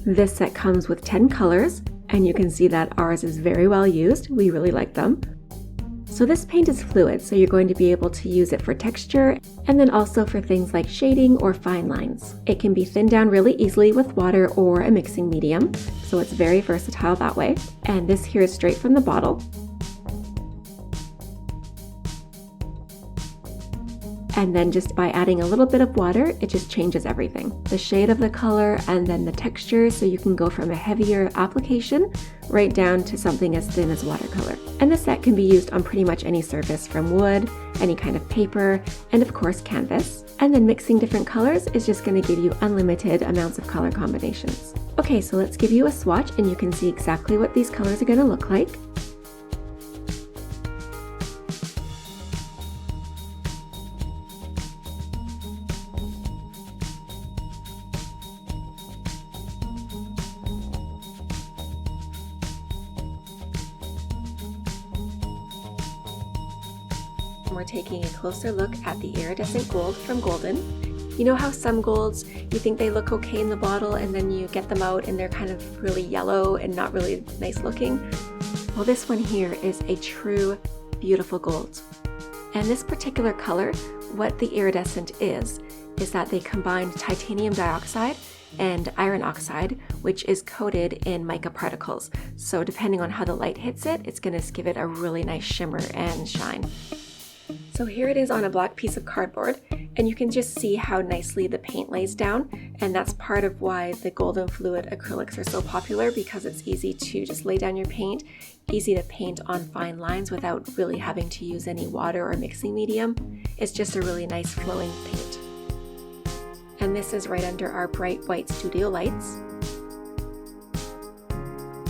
This set comes with 10 colors, and you can see that ours is very well used. We really like them. So this paint is fluid, so you're going to be able to use it for texture and then also for things like shading or fine lines. It can be thinned down really easily with water or a mixing medium, so it's very versatile that way. And this here is straight from the bottle. And then just by adding a little bit of water, it just changes everything. The shade of the color and then the texture, so you can go from a heavier application right down to something as thin as watercolor. And the set can be used on pretty much any surface, from wood, any kind of paper, and of course canvas. And then mixing different colors is just going to give you unlimited amounts of color combinations. Okay, so let's give you a swatch and you can see exactly what these colors are going to look like. We're taking a closer look at the iridescent gold from Golden. You know how some golds, you think they look okay in the bottle and then you get them out and they're kind of really yellow and not really nice looking? Well, this one here is a true beautiful gold. And this particular color, what the iridescent is that they combined titanium dioxide and iron oxide, which is coated in mica particles. So depending on how the light hits it, it's going to give it a really nice shimmer and shine. So here it is on a black piece of cardboard, and you can just see how nicely the paint lays down, and that's part of why the Golden Fluid Acrylics are so popular, because it's easy to just lay down your paint, easy to paint on fine lines without really having to use any water or mixing medium. It's just a really nice flowing paint. And this is right under our bright white studio lights.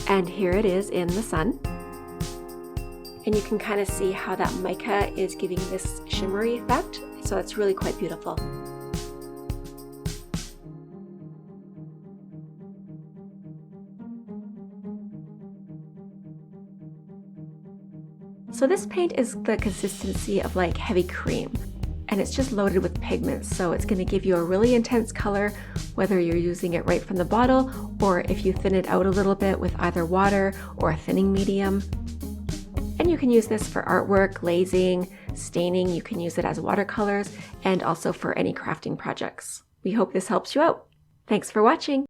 And here it is in the sun. And you can kind of see how that mica is giving this shimmery effect, so it's really quite beautiful. So this paint is the consistency of like heavy cream, and it's just loaded with pigments, so it's going to give you a really intense color whether you're using it right from the bottle or if you thin it out a little bit with either water or a thinning medium. And you can use this for artwork, glazing, staining. You can use it as watercolors and also for any crafting projects. We hope this helps you out. Thanks for watching.